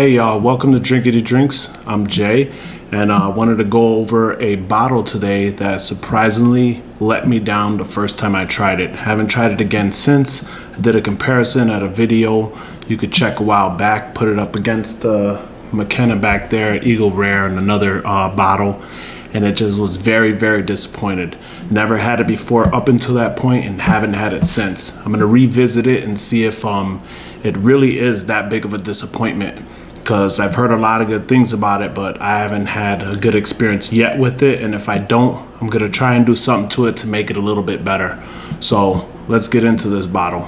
Hey y'all, welcome to Drinkity Drinks. I'm Jay, and I wanted to go over a bottle today that surprisingly let me down the first time I tried it. Haven't tried it again since. I did a comparison at a video you could check a while back, put it up against the McKenna back there, Eagle Rare, and another bottle, and it just was very, very disappointed. Never had it before up until that point and haven't had it since. I'm gonna revisit it and see if it really is that big of a disappointment, because I've heard a lot of good things about it, but I haven't had a good experience yet with it. And if I don't, I'm gonna try and do something to it to make it a little bit better. So let's get into this bottle.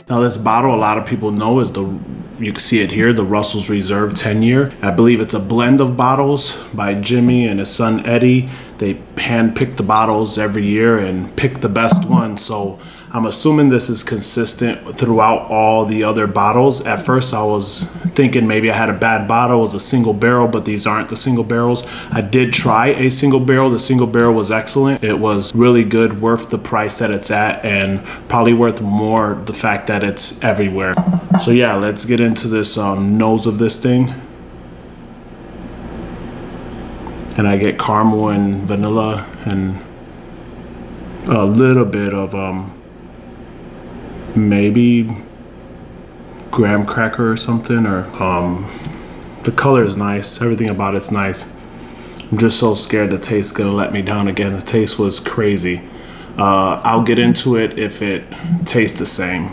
Now this bottle, a lot of people know, is you can see it here, the Russell's Reserve 10-year. I believe it's a blend of bottles by Jimmy and his son Eddie. They hand-pick the bottles every year and pick the best one. So I'm assuming this is consistent throughout all the other bottles. At first I was thinking maybe I had a bad bottle, it was a single barrel, but these aren't the single barrels. I did try a single barrel. The single barrel was excellent. It was really good, worth the price that it's at, and probably worth more the fact that it's everywhere. So yeah, let's get into this nose of this thing. And I get caramel and vanilla and a little bit of maybe graham cracker or something, or the color is nice, everything about it's nice. I'm just so scared the taste's gonna let me down again. The taste was crazy. I'll get into it if it tastes the same.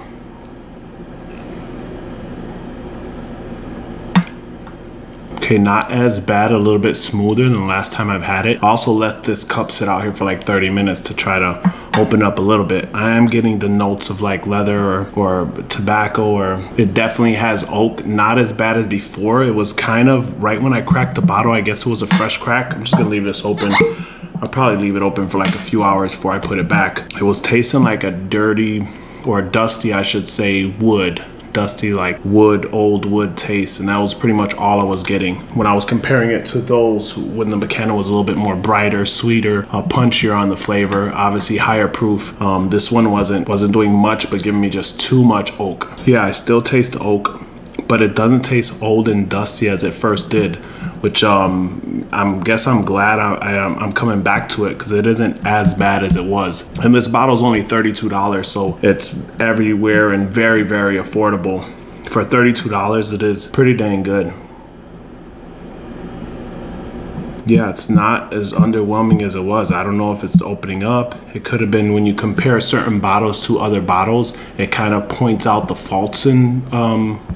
Okay, not as bad, a little bit smoother than the last time I've had it. I also let this cup sit out here for like 30 minutes to try to open up a little bit. I am getting the notes of like leather or tobacco, or it definitely has oak. Not as bad as before. It was kind of right when I cracked the bottle. I guess it was a fresh crack. I'm just gonna leave this open. I'll probably leave it open for like a few hours before I put it back. It was tasting like a dirty, or dusty I should say, wood. Dusty, like wood, old wood taste, and that was pretty much all I was getting. When I was comparing it to those when the McKenna was a little bit more brighter, sweeter, punchier on the flavor, obviously higher proof, this one wasn't doing much but giving me just too much oak. Yeah, I still taste the oak, but it doesn't taste old and dusty as it first did, which I guess I'm glad I'm coming back to it, because it isn't as bad as it was. And this bottle's only $32, so it's everywhere and very, very affordable. For $32, it is pretty dang good. Yeah, it's not as underwhelming as it was. I don't know if it's the opening up. It could have been when you compare certain bottles to other bottles, it kind of points out the faults in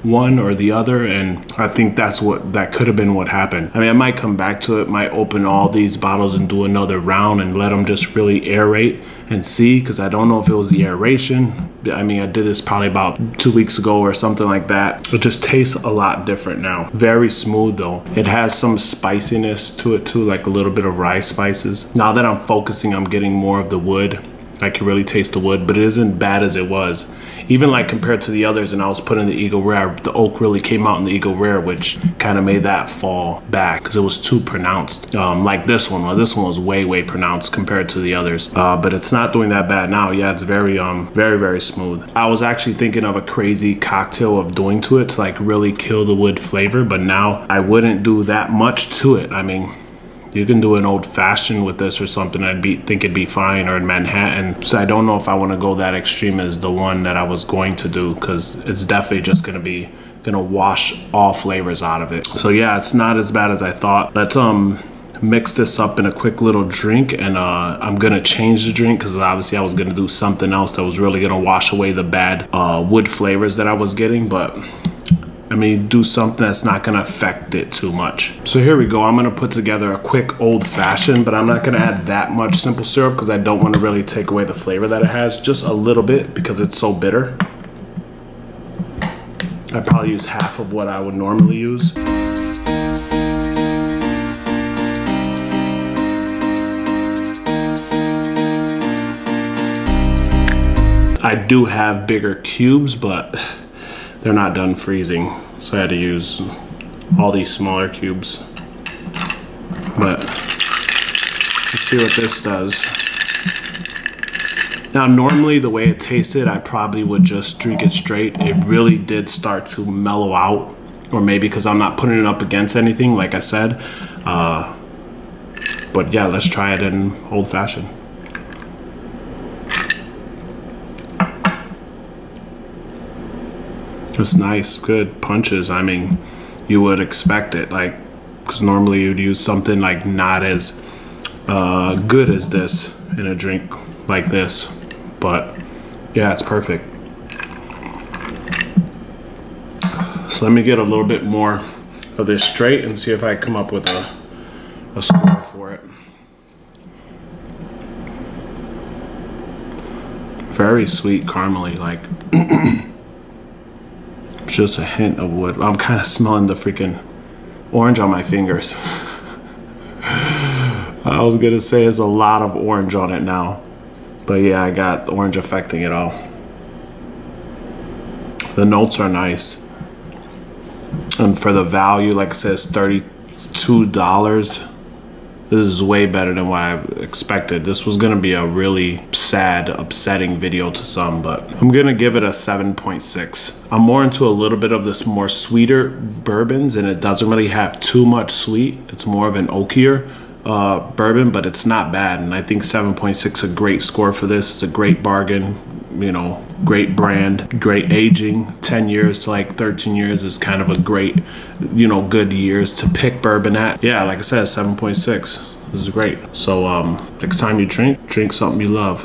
one or the other, and I think that could have been what happened. I mean, I might come back to it, might open all these bottles and do another round and let them just really aerate and see, because I don't know if it was the aeration. I mean, I did this probably about 2 weeks ago or something like that. It just tastes a lot different now. Very smooth though. It has some spiciness to it too, like a little bit of rye spices. Now that I'm focusing, I'm getting more of the wood. I can really taste the wood, but it isn't bad as it was. Even like compared to the others, and I was putting the Eagle Rare, the oak really came out in the Eagle Rare, which kind of made that fall back because it was too pronounced. Like this one, well, this one was way, way pronounced compared to the others. But it's not doing that bad now. Yeah, it's very, very, very smooth. I was actually thinking of a crazy cocktail of doing to it to like really kill the wood flavor, but now I wouldn't do that much to it. I mean, you can do an old fashioned with this or something. Think it'd be fine, or in Manhattan. So I don't know if I want to go that extreme as the one that I was going to do, because it's definitely just gonna wash all flavors out of it. So yeah, it's not as bad as I thought. Let's mix this up in a quick little drink, and I'm gonna change the drink because obviously I was gonna do something else that was really gonna wash away the bad wood flavors that I was getting, but I mean, do something that's not gonna affect it too much. So here we go. I'm gonna put together a quick old fashioned, but I'm not gonna add that much simple syrup because I don't want to really take away the flavor that it has. Just a little bit because it's so bitter. I'd probably use half of what I would normally use. I do have bigger cubes, but they're not done freezing, so I had to use all these smaller cubes. But let's see what this does. Now, normally the way it tasted, I probably would just drink it straight. It really did start to mellow out, or maybe because I'm not putting it up against anything, like I said. But yeah, let's try it in old fashioned. It's nice, good punches. I mean, you would expect it, like, because normally you'd use something like not as good as this in a drink like this. But yeah, it's perfect. So let me get a little bit more of this straight and see if I come up with a score for it. Very sweet, caramely, like just a hint of wood. I'm kind of smelling the freaking orange on my fingers. I was gonna say there's a lot of orange on it now, but yeah, I got the orange affecting it all. The notes are nice, and for the value, like I said, it's $32. This is way better than what I expected. This was gonna be a really sad, upsetting video to some, but I'm gonna give it a 7.6. I'm more into a little bit of this more sweeter bourbons, and it doesn't really have too much sweet. It's more of an oakier bourbon, but it's not bad. And I think 7.6 is a great score for this. It's a great bargain, you know, great brand, great aging. 10 years to like 13 years is kind of a great, you know, good years to pick bourbon at. Yeah, like I said, 7.6. This is great. So next time you drink something you love.